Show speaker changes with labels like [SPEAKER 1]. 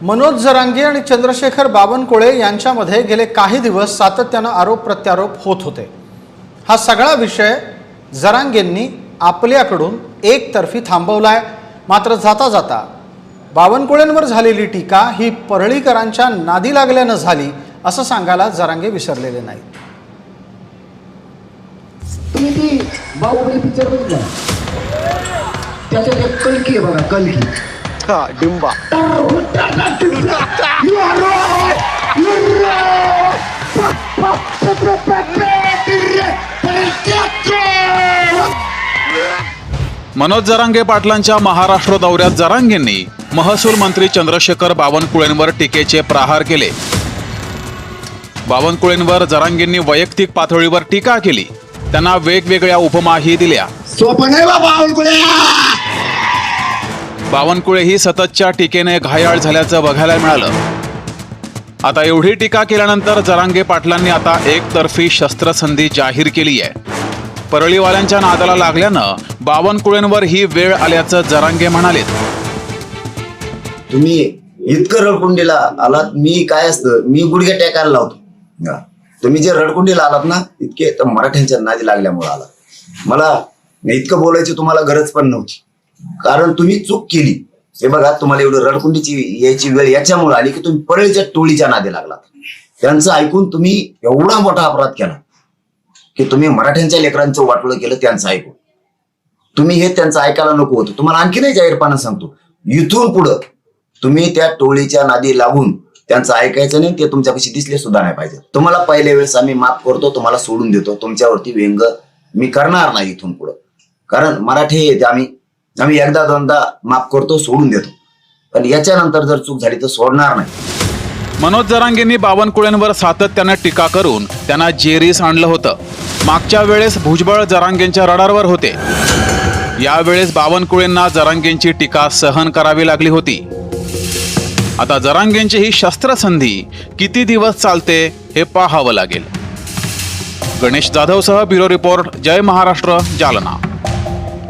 [SPEAKER 1] मनोज जरांगे आणि चंद्रशेखर बावनकुळे यांच्यामध्ये गेले काही दिवस सातत्याने आरोप प्रत्यारोप होत होते। हा सगळा विषय जरांगेंनी आपल्याकडून एकतर्फी थांबवलाय। मात्र जाता जाता बावनकुळेंवर झालेली टीका ही परळीकरांच्या नादी लागल्याने झाली असं सांगायला जरांगे विसरलेले नाहीत।
[SPEAKER 2] तुम्ही बाहुबली पिक्चर बघितला? त्याच्यात एक कलकी आहे बघा, कलकी
[SPEAKER 3] डिंबा
[SPEAKER 4] मनोज जरांगे पाटलांच्या महाराष्ट्र दौऱ्यात जरांगेंनी महसूल मंत्री चंद्रशेखर बावनकुळेंवर टीकेचे प्रहार केले। बावनकुळेंवर जरांगेंनी वैयक्तिक पातळीवर टीका केली, त्यांना वेगवेगळ्या उपमाही दिल्या। बावनकुळे ही सततच्या टीकेने घायाळ झाल्याचं बघायला मिळालं। आता एवढी टीका केल्यानंतर जरांगे पाटलांनी आता एकतर्फी शस्त्रसंधी जाहीर केली आहे। परळीवाल्यांच्या नादाला लागल्यानं बावनकुळेंवर ही वेळ आल्याचं जरांगे म्हणाले।
[SPEAKER 5] तुम्ही इतकं रडकुंडीला आलात, मी काय असतं मी गुडघे टेकायला लावतो। तुम्ही जे रडकुंडीला आलात ना, इतके तर मराठ्यांच्या नादी लागल्यामुळे आला। मला इतकं बोलायची तुम्हाला गरज पण नव्हती, कारण तुम्ही चूक केली। हे बघा, तुम्हाला एवढं रडकुंडीची यायची वेळ याच्यामुळे आली की तुम्ही परळीच्या टोळीच्या नादी लागलात। त्यांचं ऐकून तुम्ही एवढा मोठा अपराध केला की तुम्ही मराठ्यांच्या लेकरांचं वाटोळं केलं त्यांचं ऐकून। तुम्ही हे त्यांचं ऐकायला नको होतं। तुम्हाला आणखी नाही जाहीरपणे सांगतो, इथून पुढं तुम्ही त्या टोळीच्या नादी लागून त्यांचं ऐकायचं नाही। ते तुमच्यापाशी दिसले सुद्धा नाही पाहिजे। तुम्हाला पहिल्या वेळेस आम्ही माफ करतो, तुम्हाला सोडून देतो। तुमच्यावरती व्यंग मी करणार नाही इथून पुढं, कारण मराठी आम्ही एकदा दोनदा माफ करतो, सोडून देतो, पण याच्यानंतर जर चूक झाली तर सोडणार नाही।
[SPEAKER 4] मनोज जरांगेंनी बावनकुळेंवर सातत्याने टीका करून त्यांना जेरीस आणलं होतं। मागच्या वेळेस भुजबळ जरांगेंच्या रडारवर होते, यावेळेस बावनकुळेंना जरांगेंची टीका सहन करावी लागली होती। आता जरांगेंची ही शस्त्रसंधी किती दिवस चालते हे पाहावं लागेल। गणेश जाधवसह ब्युरो रिपोर्ट, जय महाराष्ट्र, जालना।